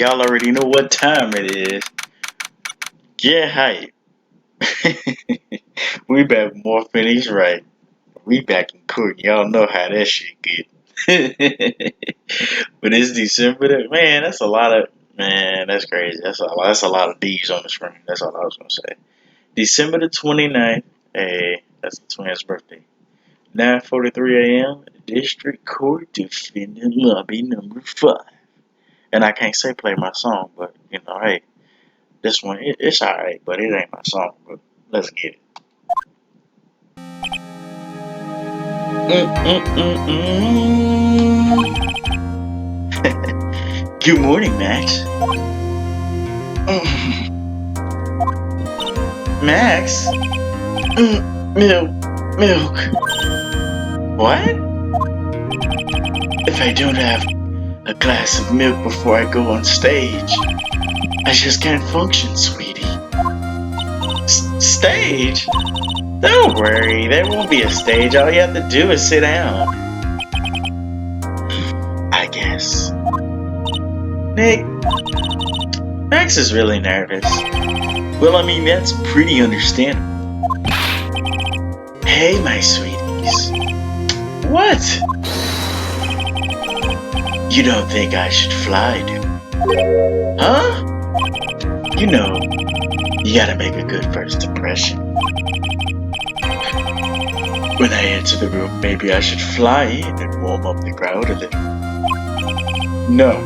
y'all already know what time it is. Get hype. We back with more Phoenix Wright. We back in court. Y'all know how that shit get. But it's December. Man, that's a lot of. Man, that's crazy. That's a lot of D's on the screen. That's all I was gonna say. December the 29th. Hey, that's the twins' birthday. 9:43 a.m. District Court Defendant Lobby number 5. And I can't say play my song, but hey, this one it's alright, but it ain't my song. But let's get it. Good morning, Max. Max. Milk. What? If I don't have a glass of milk before I go on stage, I just can't function, sweetie. Stage? Don't worry, there won't be a stage. All you have to do is sit down. I guess. Nick, Max is really nervous. Well, I mean, that's pretty understandable. Hey, my sweeties. What? You don't think I should fly, do you? Huh? You gotta make a good first impression. When I enter the room, maybe I should fly in and warm up the crowd a little. No.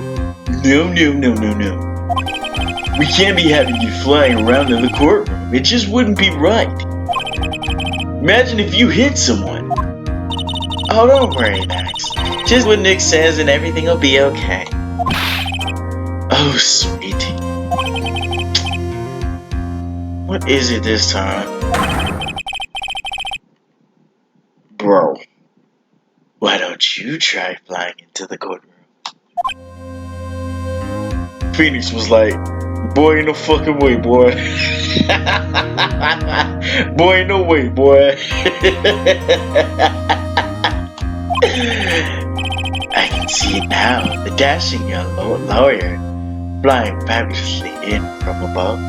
We can't be having you flying around in the courtroom. It just wouldn't be right. Imagine if you hit someone. Oh, don't worry, Max. Just what Nick says and everything will be okay. Oh, sweetie. What is it this time? Bro, why don't you try flying into the courtroom? Phoenix was like, boy, ain't no fucking way, boy. Boy, ain't no way, boy. I can see it now. The dashing young lawyer flying fabulously in from above.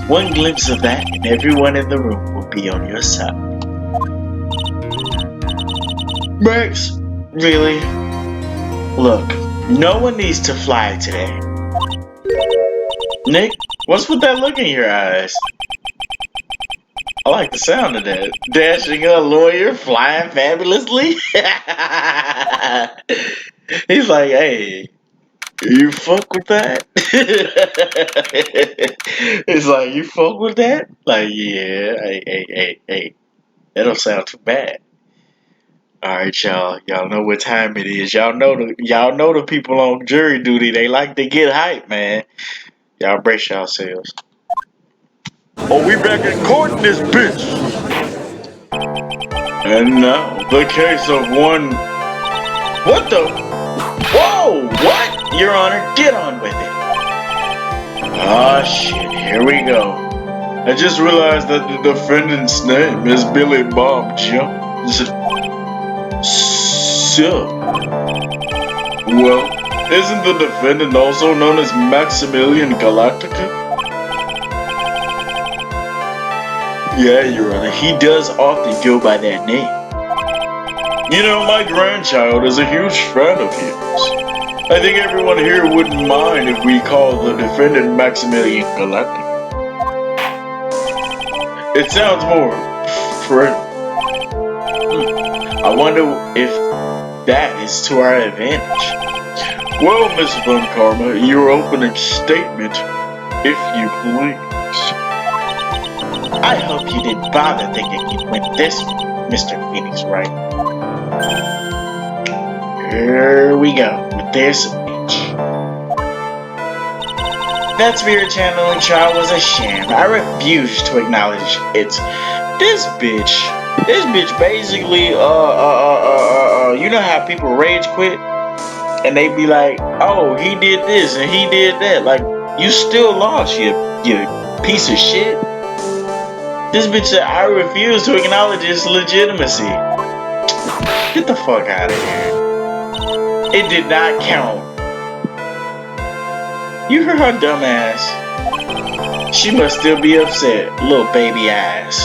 One glimpse of that and everyone in the room will be on your side. Max, really? Look, no one needs to fly today. Nick, what's with that look in your eyes? I like the sound of that. Dashing a lawyer flying fabulously? He's like, hey, you fuck with that? It's like, you fuck with that? Like, yeah, hey. That don't sound too bad. Alright, y'all. Y'all know what time it is. Y'all know the people on jury duty, they like to get hype, man. Y'all brace yourselves. Oh, we back in court in this bitch. And now, the case of one... What the... Whoa! What? Your Honor, get on with it. Ah, shit. Here we go. I just realized that the defendant's name is Billy Bob Jones. So... Well, isn't the defendant also known as Maximilian Galactica? Yeah, Your Honor, he does often go by that name. My grandchild is a huge fan of his. I think everyone here wouldn't mind if we call the defendant Maximilian Galactica. It sounds more friendly. I wonder if that is to our advantage. Well, Miss Von Karma, your opening statement, if you please. I hope you didn't bother thinking you'd win this one, Mr. Phoenix Wright. Here we go with this speech. That spirit channeling trial was a sham. I refuse to acknowledge it. This bitch basically, you know how people rage quit? And they be like, oh, he did this and he did that. Like, you still lost, you piece of shit. This bitch said, I refuse to acknowledge its legitimacy. Get the fuck out of here. It did not count. You heard her dumb ass. She must still be upset, little baby ass.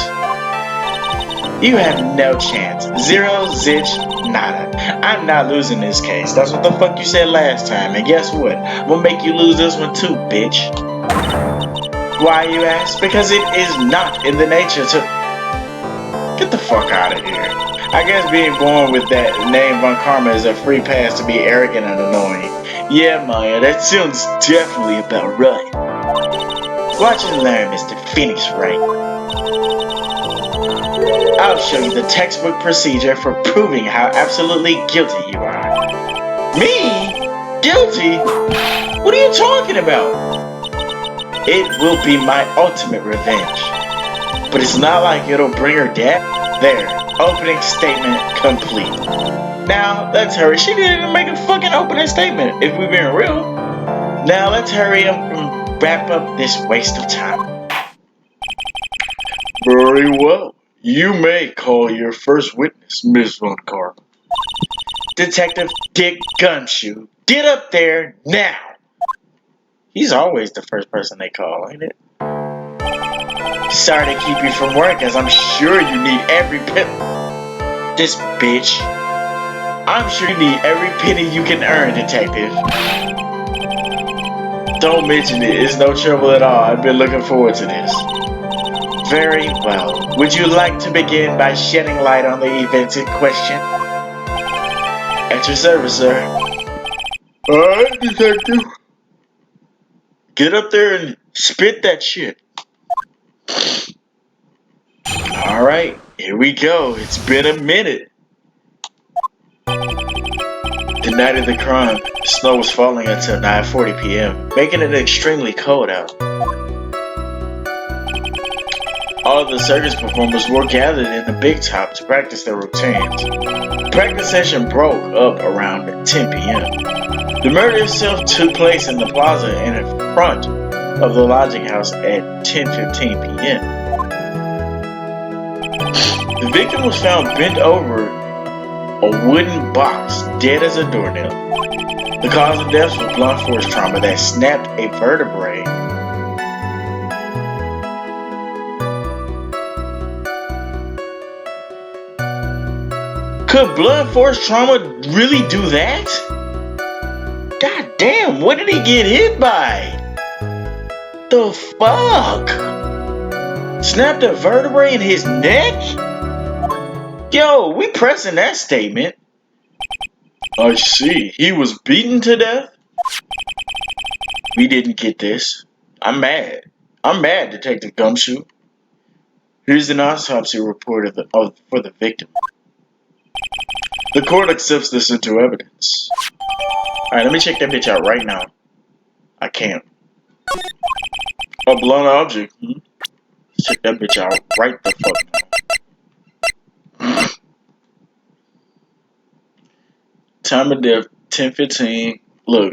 You have no chance. Zero, zitch, nada. I'm not losing this case. That's what the fuck you said last time. And guess what? I'm gonna make you lose this one too, bitch. Why, you ask? Because it is not in the nature to... Get the fuck out of here. I guess being born with that name Von Karma is a free pass to be arrogant and annoying. Yeah, Maya, that sounds definitely about right. Watch and learn, Mr. Phoenix Wright. I'll show you the textbook procedure for proving how absolutely guilty you are. Me? Guilty? What are you talking about? It will be my ultimate revenge. But it's not like it'll bring her death. There, opening statement complete. Now, let's hurry. She didn't even make a fucking opening statement, if we're being real. Now, let's hurry up and wrap up this waste of time. Very well. You may call your first witness, Miss Von Karma. Detective Dick Gumshoe, get up there now! He's always the first person they call, ain't it? Sorry to keep you from work, as I'm sure you need every penny. This bitch. I'm sure you need every penny you can earn, detective. Don't mention it. It's no trouble at all. I've been looking forward to this. Very well. Would you like to begin by shedding light on the events in question? At your service, sir. Alright, detective. Get up there and spit that shit. Alright, here we go. It's been a minute. The night of the crime, the snow was falling until 9:40 p.m., making it extremely cold out. All of the circus performers were gathered in the big top to practice their routines. The practice session broke up around 10 p.m. The murder itself took place in the plaza in front of the lodging house at 10:15 p.m. The victim was found bent over a wooden box, dead as a doornail. The cause of death was blunt force trauma that snapped a vertebrae. Could blunt force trauma really do that? God damn, what did he get hit by? The fuck? Snapped a vertebrae in his neck? Yo, we pressing that statement. I see. He was beaten to death? We didn't get this. I'm mad. I'm mad, Detective Gumshoe. Here's an autopsy report for the victim. The court accepts this into evidence. Alright, let me check that bitch out right now. I can't. A blunt object. Let's check that bitch out right the fuck now. Time of death, 10:15. Look.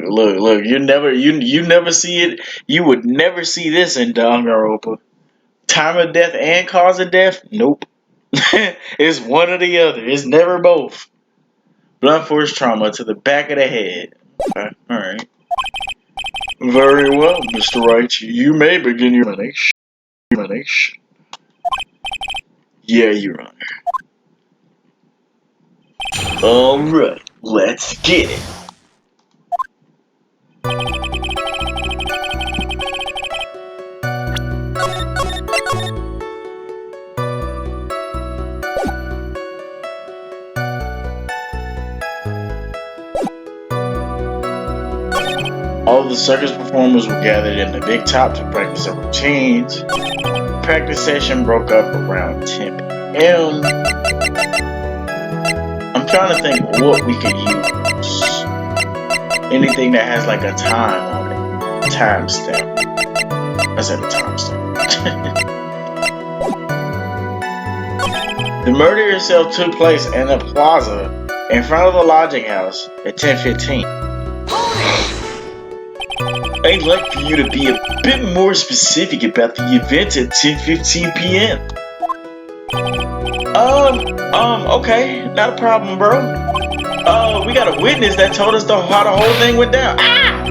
You never see it. You would never see this in Danganronpa. Time of death and cause of death? Nope. It's one or the other. It's never both. Blunt force trauma to the back of the head. Okay, alright. Very well, Mr. Wright. You may begin your examination. Yeah, Your Honor. Alright, let's get it. All of the circus performers were gathered in the big top to practice their routines. The practice session broke up around 10 p.m. I'm trying to think what we could use. Anything that has like a time on it. Timestamp. I said a timestamp. The murder itself took place in the plaza in front of the lodging house at 10:15. I'd like for you to be a bit more specific about the event at 10:15 p.m. Okay, not a problem, bro. We got a witness that told us how the whole thing went down. Ah!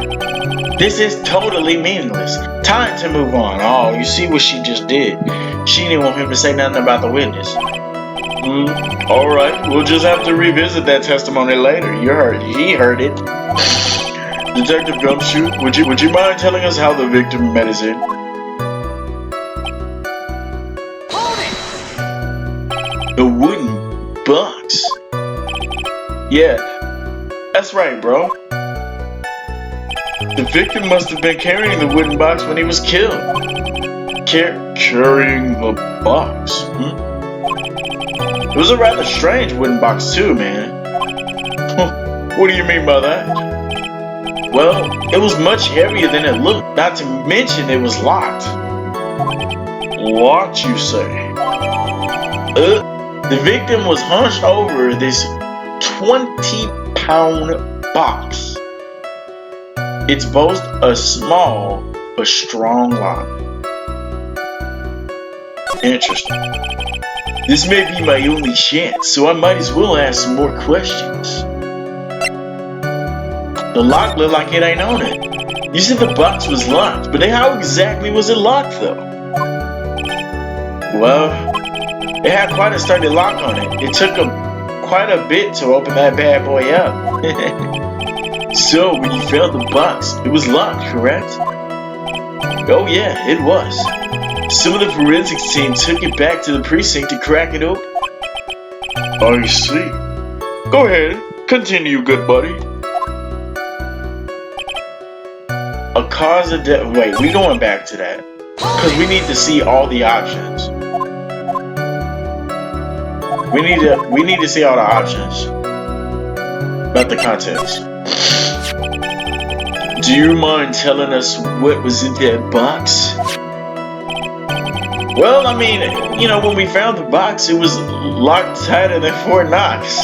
This is totally meaningless. Time to move on. Oh, you see what she just did. She didn't want him to say nothing about the witness. Alright, we'll just have to revisit that testimony later. He heard it. Detective Gumshoe, would you mind telling us how the victim met his end? The wooden box. Yeah, that's right, bro. The victim must have been carrying the wooden box when he was killed. Carrying the box? It was a rather strange wooden box too, man. What do you mean by that? Well, it was much heavier than it looked, not to mention it was locked. Locked, you say? The victim was hunched over this 20-pound box. It's both a small but strong lock. Interesting. This may be my only chance, so I might as well ask some more questions. The lock looked like it ain't on it. You said the box was locked, but how exactly was it locked though? Well, it had quite a sturdy lock on it. It took quite a bit to open that bad boy up. So, when you found the box, it was locked, correct? Oh yeah, it was. Some of the forensics team took it back to the precinct to crack it open. I see. Go ahead, continue, good buddy. A cause of death. Wait, we going back to that. Because we need to see all the options. We need to see all the options. Not the context. Do you mind telling us what was in that box? Well, I mean, you know, when we found the box, it was locked tighter than Fort Knox.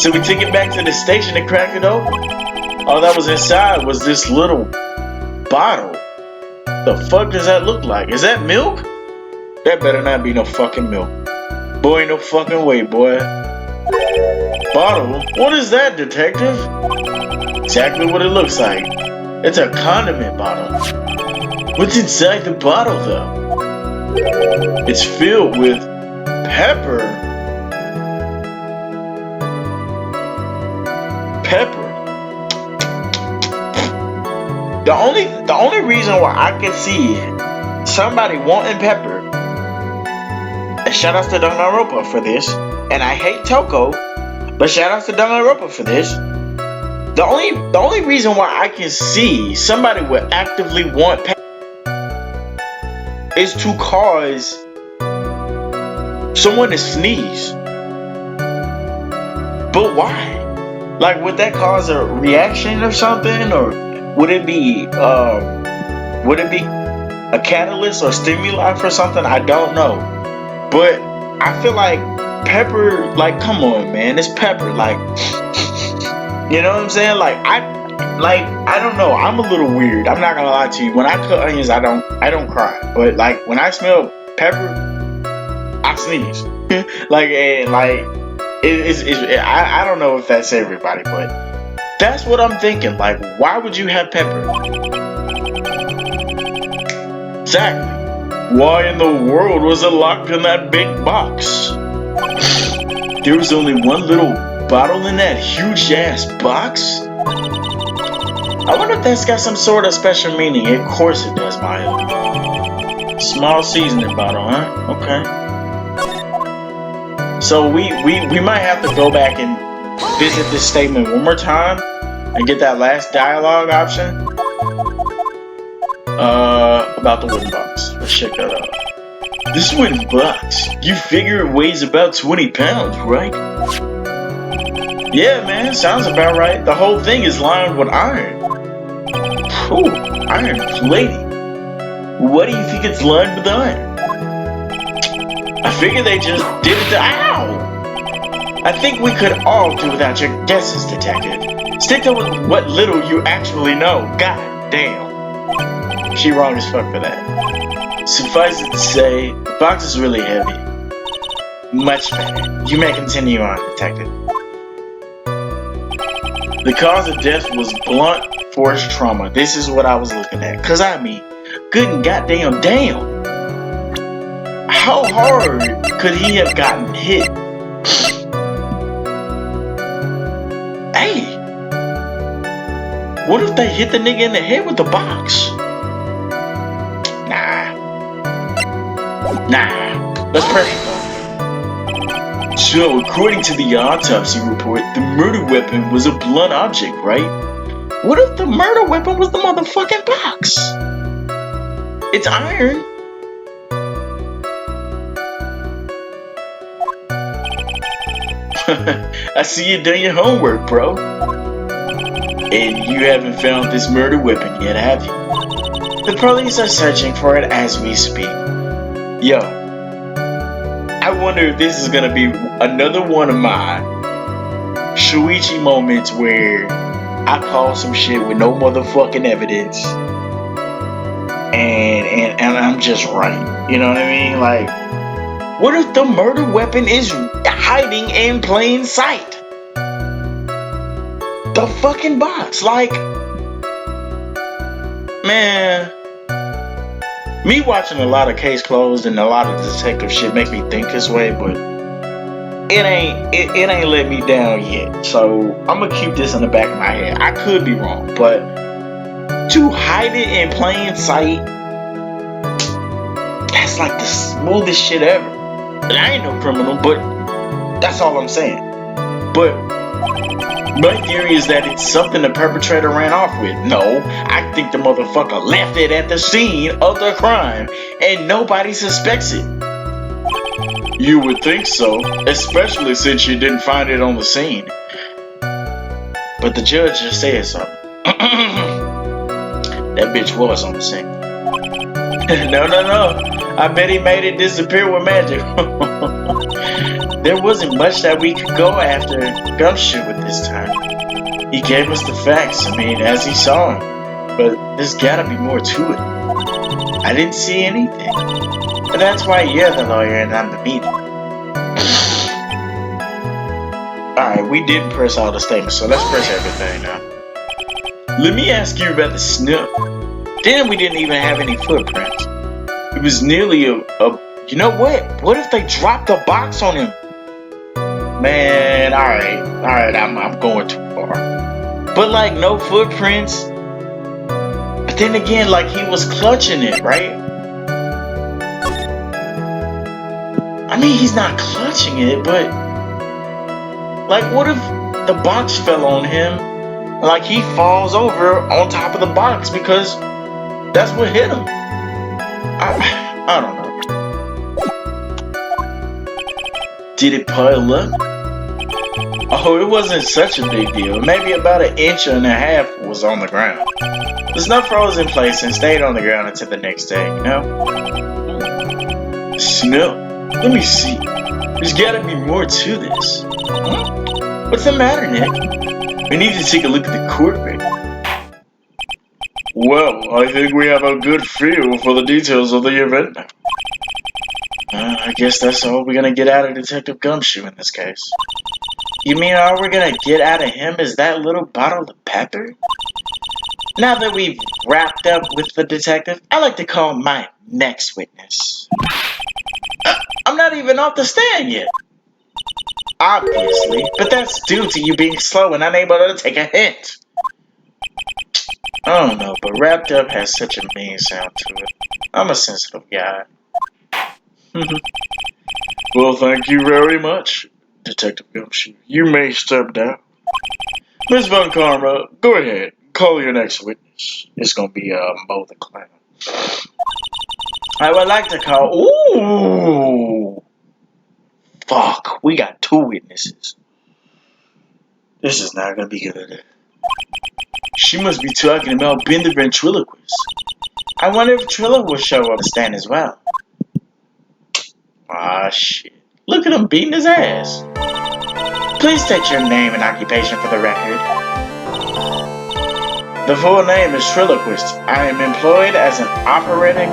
So we took it back to the station and cracked it open. All that was inside was this little bottle. The fuck does that look like? Is that milk? That better not be no fucking milk. Boy, no fucking way, boy. Bottle? What is that, detective? Exactly what it looks like. It's a condiment bottle. What's inside the bottle, though? It's filled with pepper. Pepper. The only reason why I can see somebody wanting pepper, and shout outs to Danganronpa for this, and I hate Toko, but shout outs to Danganronpa for this. The only reason why I can see somebody would actively want pepper is to cause someone to sneeze. But why? Like, would that cause a reaction or something, or would it be a catalyst or stimuli for something? I don't know. But I feel like pepper, like, come on, man, it's pepper, like, you know what I'm saying? Like, I don't know. I'm a little weird. I'm not gonna lie to you. When I cut onions, I don't cry. But like when I smell pepper, I sneeze. I don't know if that's everybody, but that's what I'm thinking. Like, why would you have pepper? Exactly. Why in the world was it locked in that big box? There was only one little bottle in that huge ass box? I wonder if that's got some sort of special meaning. Of course it does, Maya. Small seasoning bottle, huh? Okay. So we might have to go back and visit this statement one more time and get that last dialogue option about the wooden box. Let's check that out. This wooden box, you figure it weighs about 20 pounds, right? Yeah, man, sounds about right. The whole thing is lined with iron. Ooh, iron plating. What do you think it's lined with iron? I figure they just did it to... Ow! I think we could all do without your guesses, detective. Stick to what little you actually know. God damn. She wrong as fuck for that. Suffice it to say, the box is really heavy. Much better. You may continue on, detective. The cause of death was blunt forced trauma. This is what I was looking at. Cause I mean, good and goddamn damn. How hard could he have gotten hit? Hey, what if they hit the nigga in the head with the box? Nah. Let's pressure though. So, according to the autopsy report, the murder weapon was a blunt object, right? What if the murder weapon was the motherfucking box? It's iron. I see you done your homework, bro. And you haven't found this murder weapon yet, have you? The police are searching for it as we speak. Yo, I wonder if this is gonna be another one of my Shuichi moments where I call some shit with no motherfucking evidence, and I'm just right. You know what I mean? Like, what if the murder weapon is hiding in plain sight? The fucking box, like, man. Me watching a lot of Case Closed and a lot of detective shit make me think this way, but it ain't let me down yet. So I'm gonna keep this in the back of my head. I could be wrong, but to hide it in plain sight, that's like the smoothest shit ever. And I ain't no criminal, but that's all I'm saying. But my theory is that it's something the perpetrator ran off with. No, I think the motherfucker left it at the scene of the crime and nobody suspects it. You would think so, especially since you didn't find it on the scene. But the judge just said something. That bitch was on the scene. No. I bet he made it disappear with magic. There wasn't much that we could go after Gumshoe with this time. He gave us the facts, as he saw him. But there's gotta be more to it. I didn't see anything. But that's why you're the lawyer and I'm the media. Alright, we didn't press all the statements, so let's press everything now. Let me ask you about the sniff. Then we didn't even have any footprints. It was nearly a you know what? What if they dropped the box on him? Man, alright, I'm going too far. But like no footprints. But then again, like he was clutching it, right? He's not clutching it, but like what if the box fell on him? Like he falls over on top of the box because that's what hit him. I don't know. Did it pile up? Oh, it wasn't such a big deal. Maybe about 1.5 inches was on the ground. The snow froze in place and stayed on the ground until the next day, you know? Snow? Let me see. There's gotta be more to this. What's the matter, Nick? We need to take a look at the court record. Well, I think we have a good feel for the details of the event now. I guess that's all we're gonna get out of Detective Gumshoe in this case. You mean all we're gonna get out of him is that little bottle of pepper? Now that we've wrapped up with the detective, I like to call my next witness. I'm not even off the stand yet. Obviously, but that's due to you being slow and unable to take a hint. I don't know, but wrapped up has such a mean sound to it. I'm a sensitive guy. Well, thank you very much, Detective Gumshoe. You may step down. Miss Von Karma, go ahead. Call your next witness. It's gonna be Mo the Clown. I would like to call. Ooh, fuck. We got 2 witnesses. This is not gonna be good. She must be talking about Ben the ventriloquist. I wonder if Trilla will show up to stand as well. Ah, shit. Look at him beating his ass. Please state your name and occupation for the record. The full name is Triloquist. I am employed as an operatic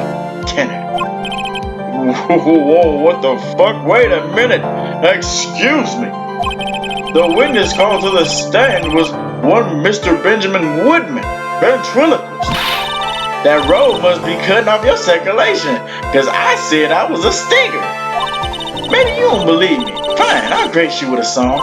tenor. Whoa, what the fuck? Wait a minute. Excuse me. The witness called to the stand was one Mr. Benjamin Woodman. Ventriloquist. That robe must be cutting off your circulation, because I said I was a stinger. Maybe you don't believe me. Fine, I'll grace you with a song.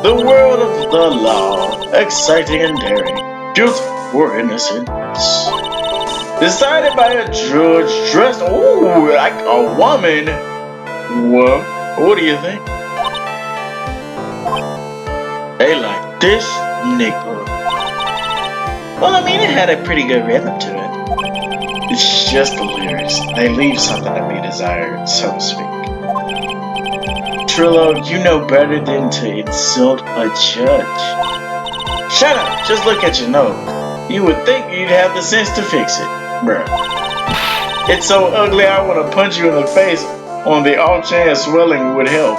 The world of the law, exciting and daring, guilt or innocence. Decided by a judge dressed like a woman. What do you think? They like this nigga. Well, I mean, it had a pretty good rhythm to it. It's just the lyrics. They leave something to be desired, so to speak. Trillo, you know better than to insult a judge. Shut up, just look at your nose. You would think you'd have the sense to fix it, bruh. It's so ugly I want to punch you in the face on the off chance swelling would help.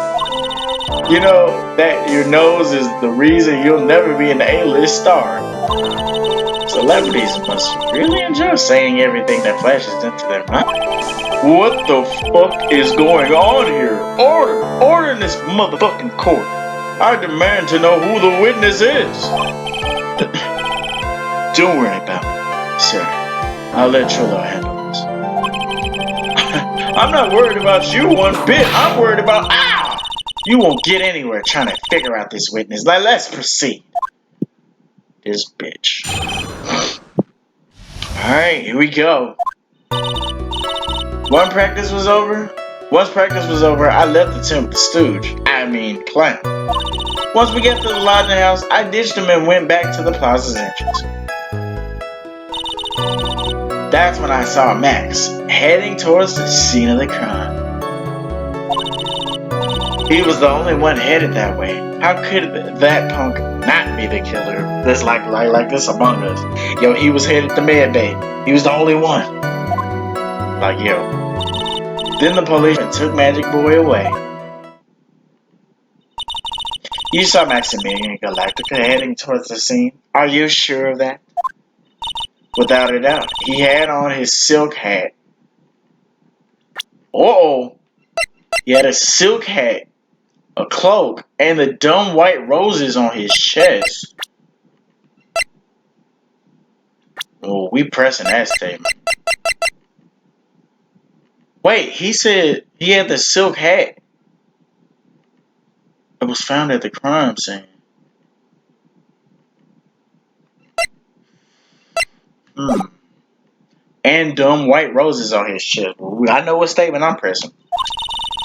You know that your nose is the reason you'll never be an A-list star. Celebrities must really enjoy saying everything that flashes into their mind. What the fuck is going on here? Order in this motherfucking court. I demand to know who the witness is. Don't worry about it, sir. I'll let Trillo handle this. I'm not worried about you one bit. I'm worried about you won't get anywhere trying to figure out this witness. Let's proceed. This bitch. Alright, here we go. Once practice was over, I left the tent with the stooge. Clown. Once we got to the lodging house, I ditched him and went back to the plaza's entrance. That's when I saw Max heading towards the scene of the crime. He was the only one headed that way. How could that punk not be the killer? That's like this among us. Yo, he was headed to Med Bay. He was the only one. Like, yo. Then the police took Magic Boy away. You saw Maximilian Galactica heading towards the scene. Are you sure of that? Without a doubt. He had on his silk hat. Uh-oh. He had a silk hat, a cloak, and the dumb white roses on his chest. Oh, we pressing that statement. Wait, he said he had the silk hat. It was found at the crime scene. And dumb white roses on his chest. I know what statement I'm pressing.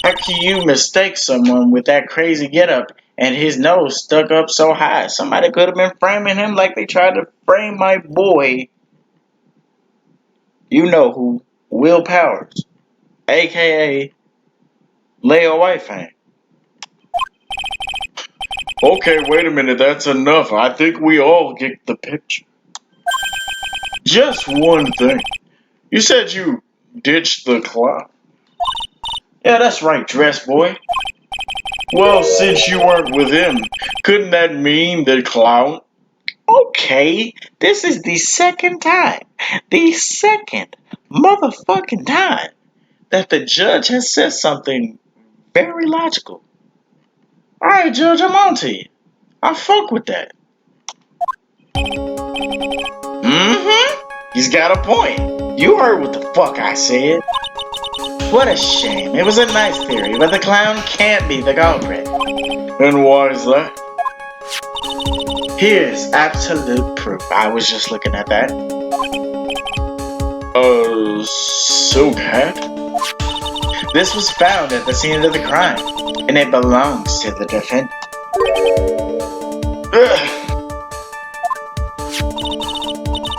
How can you mistake someone with that crazy getup and his nose stuck up so high? Somebody could have been framing him like they tried to frame my boy. You know who? Will Powers, aka Leo Whitefang. Okay, wait a minute, that's enough. I think we all get the picture. Just one thing. You said you ditched the clown. Yeah, that's right, dress boy. Well, since you weren't with him, couldn't that mean the clown? Okay, this is the second time. The second motherfucking time that the judge has said something very logical. Alright, Judge, I'm on to you. I fuck with that. He's got a point. You heard what the fuck I said. What a shame. It was a nice theory, but the clown can't be the culprit. And why is that? Here's absolute proof. I was just looking at that. Silk hat? This was found at the scene of the crime, and it belongs to the defendant.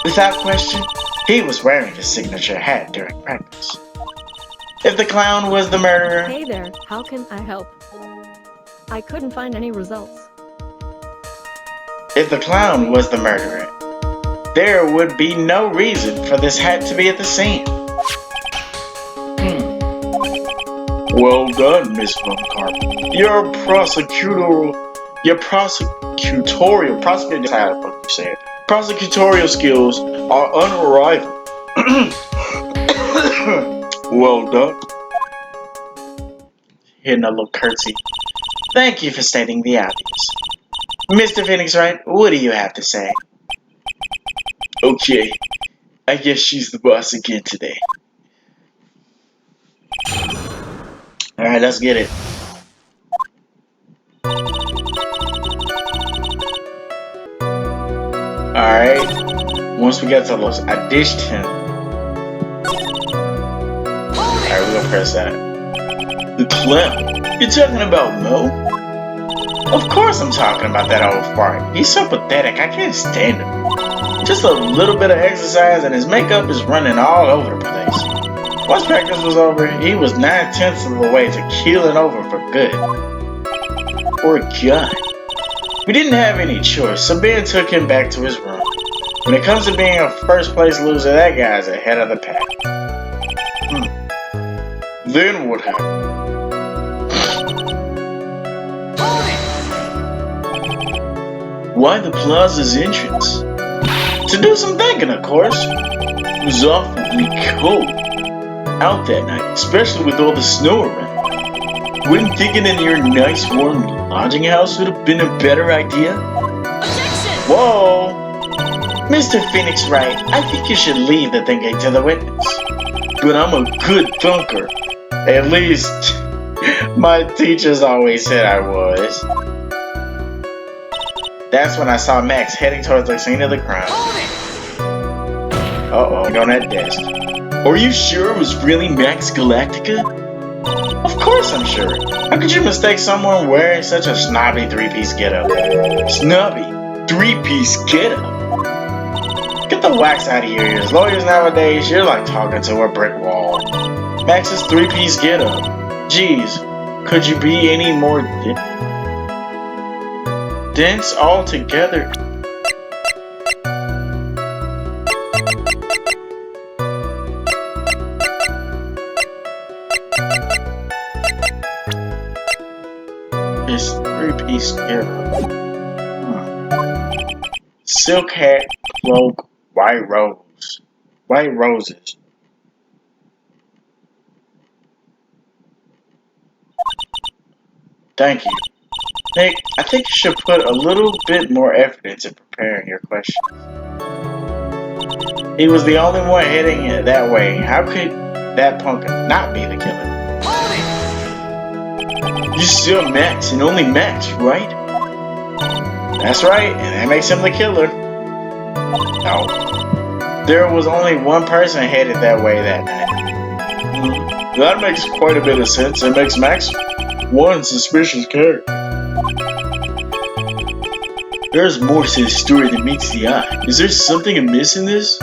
Without question, he was wearing his signature hat during practice. If the clown was the murderer... Hey there, how can I help? I couldn't find any results. If the clown was the murderer, there would be no reason for this hat to be at the scene. Well done, Miss Von Carp. Your prosecutorial skills are unrivaled. Well done. Hitting a little curtsy. Thank you for stating the obvious. Mr. Phoenix Wright, what do you have to say? Okay, I guess she's the boss again today. Alright, let's get it. Alright, once we get to those, I dished him. Alright, we're gonna press that. The clown? You're talking about Mo? Of course I'm talking about that old fart. He's so pathetic, I can't stand him. Just a little bit of exercise and his makeup is running all over the place. Once practice was over, he was 9/10 of the way to keeling over for good. Poor guy. We didn't have any choice, so Ben took him back to his room. When it comes to being a first place loser, that guy's ahead of the pack. Then what happened? Why the plaza's entrance? To do some thinking, of course. It was awfully cold out that night, especially with all the snow around. Wouldn't thinking in your nice warm lodging house would have been a better idea? Objection! Whoa! Mr. Phoenix Wright, I think you should leave the thinking to the witness. But I'm a good thunker. At least, my teachers always said I was. That's when I saw Max heading towards the scene of the crime. Uh-oh, on that desk. Are you sure it was really Max Galactica? Of course I'm sure. How could you mistake someone wearing such a snobby three-piece getup? Snobby? Three-piece getup? Get the wax out of your ears. Lawyers nowadays, you're like talking to a brick wall. Max's three-piece getup. Jeez, could you be any more dense altogether? His three-piece getup. Silk hat, cloak, white roses. Thank you. Nick, I think you should put a little bit more effort into preparing your questions. He was the only one heading it that way. How could that punk not be the killer? You still Max and only Max, right? That's right, and that makes him the killer. No. There was only one person headed that way that night. That makes quite a bit of sense. It makes Max one suspicious character. There's more to this story than meets the eye. Is there something amiss in this?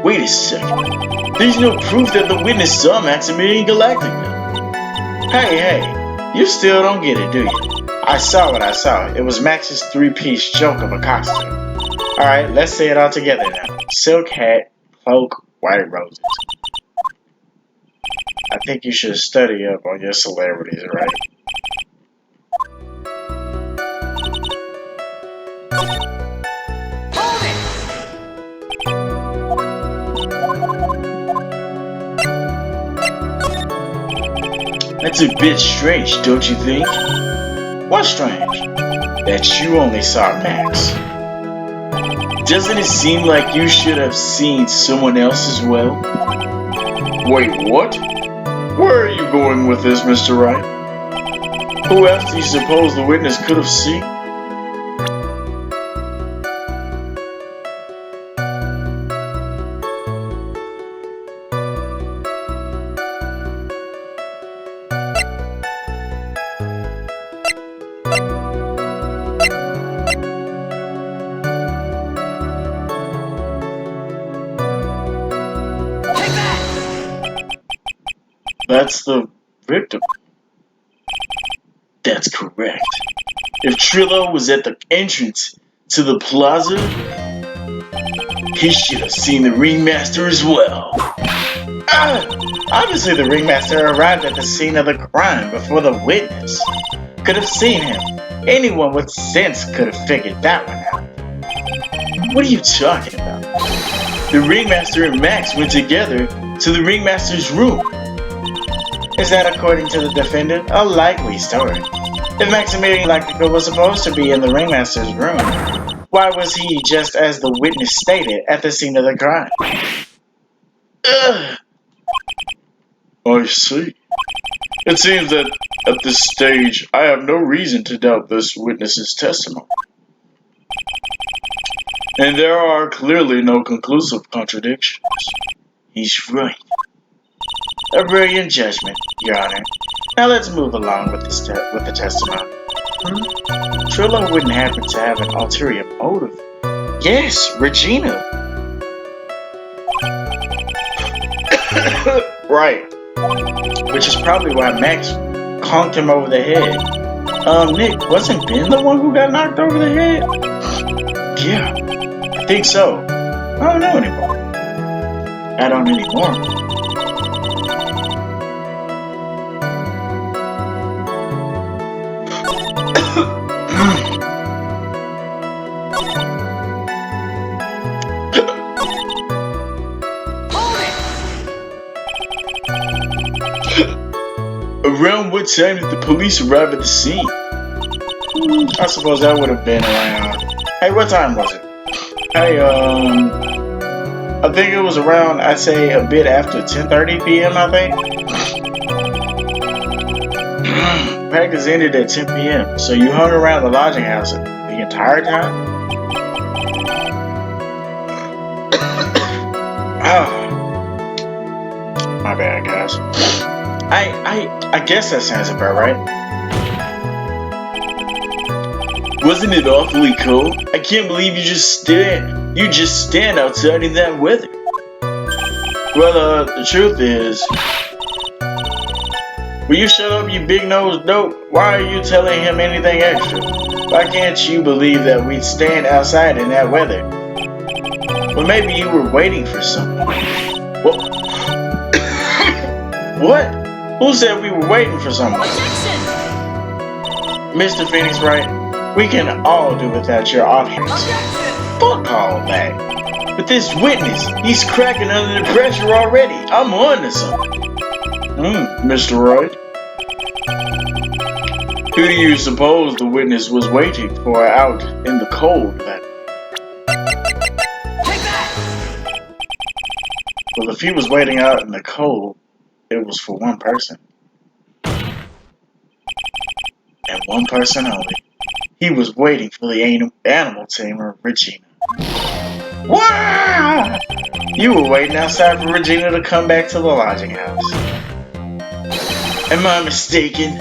Wait a second. There's no proof that the witness saw Maximilian Galactica. Hey, you still don't get it, do you? I saw what I saw. It was Max's three-piece joke of a costume. Alright, let's say it all together now. Silk hat, cloak, white roses. I think you should study up on your celebrities, right? That's a bit strange, don't you think? What's strange? That you only saw Max. Doesn't it seem like you should have seen someone else as well? Wait, what? Where are you going with this, Mr. Wright? Who else do you suppose the witness could have seen? That's the victim. That's correct. If Trillo was at the entrance to the plaza, he should have seen the ringmaster as well. Obviously the ringmaster arrived at the scene of the crime before the witness could have seen him. Anyone with sense could have figured that one out. What are you talking about? The ringmaster and Max went together to the ringmaster's room. Is that according to the defendant? A likely story. If Maximilian Lactico was supposed to be in the ringmaster's room, why was he, just as the witness stated, at the scene of the crime? Ugh. I see. It seems that at this stage, I have no reason to doubt this witness's testimony. And there are clearly no conclusive contradictions. He's right. A brilliant judgment, Your Honor. Now let's move along with the testimony. Trillo wouldn't happen to have an ulterior motive. Yes, Regina. Right. Which is probably why Max conked him over the head. Nick, wasn't Ben the one who got knocked over the head? Yeah, I think so. I don't know anymore. I don't anymore. Around what time did the police arrive at the scene? I suppose that would have been around... Hey, what time was it? Hey, I think it was around, I'd say, a bit after 10:30 p.m., I think. Practice ended at 10 p.m., so you hung around the lodging house the entire time? Oh. My bad, guys. I guess that sounds about right. Wasn't it awfully cold? I can't believe you just stand outside in that weather. Well, the truth is, will you shut up, you big-nosed dope? Why are you telling him anything extra? Why can't you believe that we'd stand outside in that weather? Well, maybe you were waiting for someone. What? Who said we were waiting for someone? Mr. Phoenix Wright, we can all do without your offense. Fuck all that. But this witness, he's cracking under the pressure already. I'm on to something. Mr. Wright. Who do you suppose the witness was waiting for out in the cold then? Take that! Well, if he was waiting out in the cold, it was for one person. And one person only. He was waiting for the animal tamer, Regina. Wow! You were waiting outside for Regina to come back to the lodging house. Am I mistaken?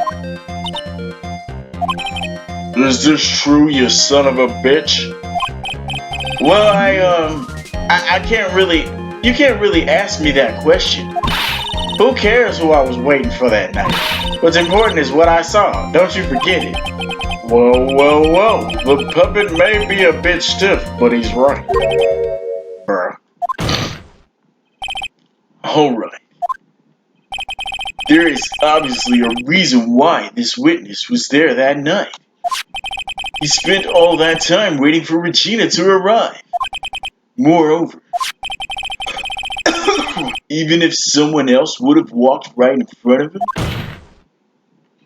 Is this true, you son of a bitch? Well, I can't really... You can't really ask me that question. Who cares who I was waiting for that night? What's important is what I saw. Don't you forget it. Whoa. The puppet may be a bit stiff, but he's right. Bruh. Alright. There is obviously a reason why this witness was there that night. He spent all that time waiting for Regina to arrive. Moreover, even if someone else would have walked right in front of him,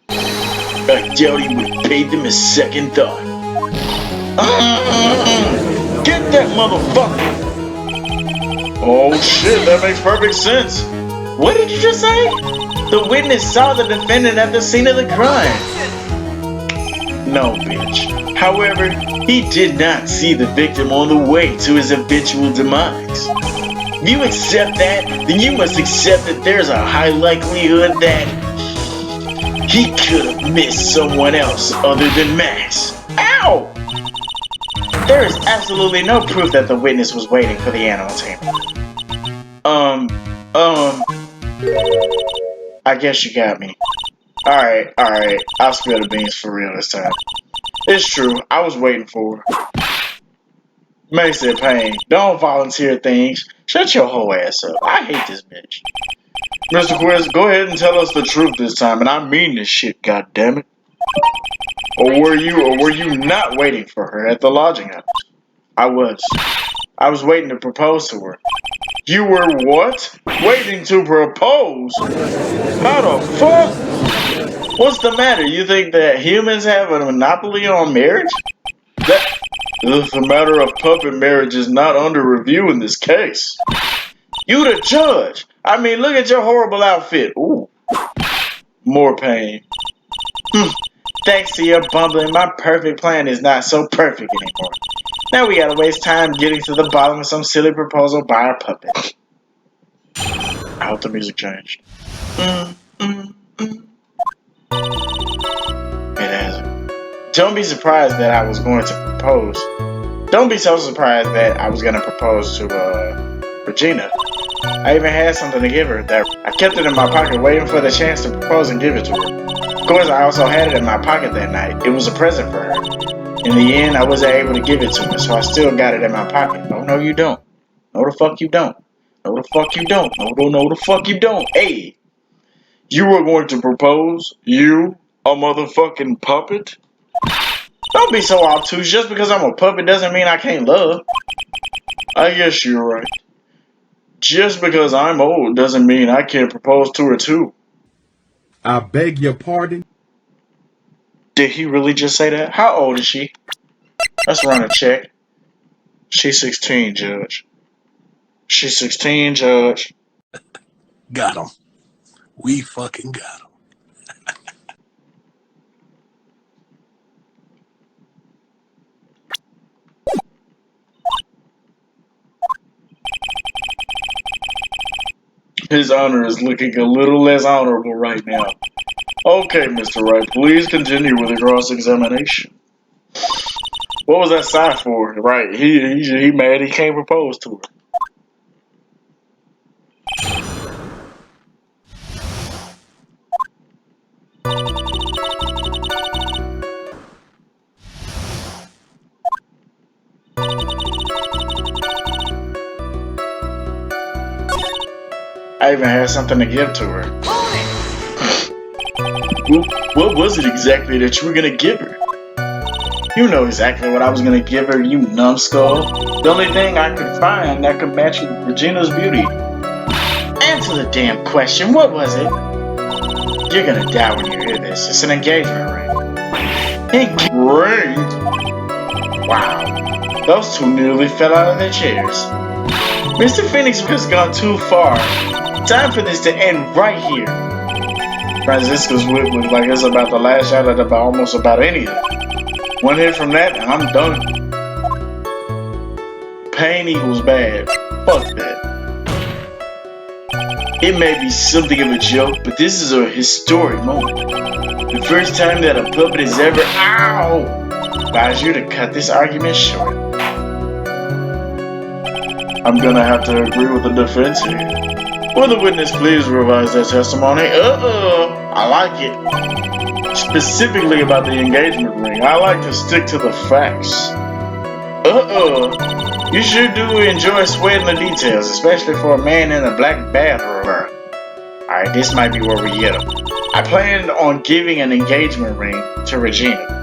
I doubt he would have paid them a second thought. Get that motherfucker! Oh shit, that makes perfect sense. What did you just say? The witness saw the defendant at the scene of the crime. No, bitch. However, he did not see the victim on the way to his eventual demise. If you accept that, then you must accept that there's a high likelihood that he could have missed someone else other than Max. Ow! There is absolutely no proof that the witness was waiting for the animal tamer. I guess you got me. Alright. I'll spill the beans for real this time. It's true, I was waiting for her. Makes it pain. Don't volunteer things. Shut your whole ass up. I hate this bitch. Mr. Quiz, go ahead and tell us the truth this time, and I mean this shit, goddammit. Or were you not waiting for her at the lodging house? I was. I was waiting to propose to her. You were what? Waiting to propose? How the fuck? What's the matter? You think that humans have a monopoly on marriage? That the matter of puppet marriage is not under review in this case. You the judge. I mean, look at your horrible outfit. Ooh, more pain. Thanks to your bumbling, my perfect plan is not so perfect anymore. Now we gotta waste time getting to the bottom of some silly proposal by our puppet. I hope the music changed. It hasn't. Don't be surprised that I was going to propose. Don't be so surprised that I was gonna propose to Regina. I even had something to give her that I kept it in my pocket waiting for the chance to propose and give it to her. Of course, I also had it in my pocket that night. It was a present for her. In the end, I wasn't able to give it to her, so I still got it in my pocket. Oh, no, you don't. No, the fuck you don't. No, the fuck you don't. No, the fuck you don't. Hey, you were going to propose? You, a motherfucking puppet? Don't be so obtuse. Just because I'm a puppet doesn't mean I can't love. I guess you're right. Just because I'm old doesn't mean I can't propose to her too. I beg your pardon? Did he really just say that? How old is she? Let's run a check. She's 16, Judge. She's 16, Judge. Got him. We fucking got him. His honor is looking a little less honorable right now. Okay, Mr. Wright, please continue with the cross-examination. What was that sigh for? Right, he mad he can't propose to her. I even had something to give to her. What was it exactly that you were gonna give her? You know exactly what I was gonna give her, you numbskull. The only thing I could find that could match Regina's beauty. Answer the damn question, what was it? You're gonna die when you hear this. It's an engagement ring. Ring? Wow. Those two nearly fell out of their chairs. Mr. Phoenix has gone too far. Time for this to end right here. Francisco's whip looks like it's about to lash out at almost about anything. One hit from that and I'm done. Pain equals bad. Fuck that. It may be something of a joke, but this is a historic moment. The first time that a puppet has ever— Ow! Advise you to cut this argument short. I'm gonna have to agree with the defense here. Will the witness please revise their testimony? I like it. Specifically about the engagement ring, I like to stick to the facts. You sure do enjoy sweating the details, especially for a man in a black bathrobe. Alright, this might be where we get him. I planned on giving an engagement ring to Regina.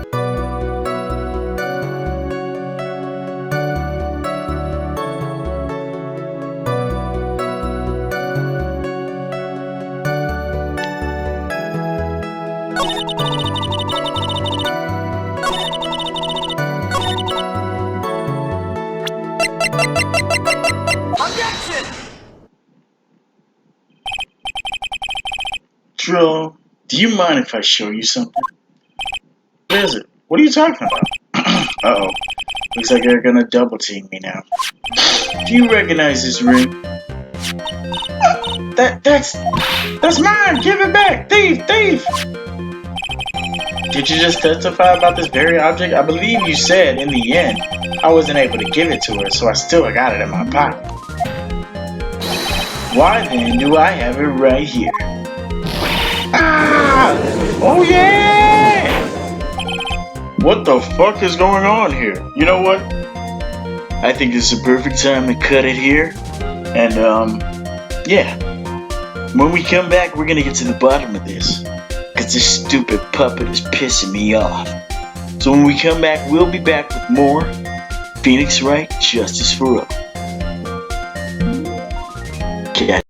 Drill, do you mind if I show you something? What is it? What are you talking about? Uh-oh. Looks like they're gonna double team me now. Do you recognize this ring? That's mine! Give it back! Thief! Thief! Did you just testify about this very object? I believe you said, in the end, I wasn't able to give it to her, so I still got it in my pocket. Why then do I have it right here? Ah! Oh yeah! What the fuck is going on here? You know what? I think this is a perfect time to cut it here. And yeah. When we come back, we're gonna get to the bottom of this. Cause this stupid puppet is pissing me off. So when we come back, we'll be back with more Phoenix Wright, Justice for All. Catch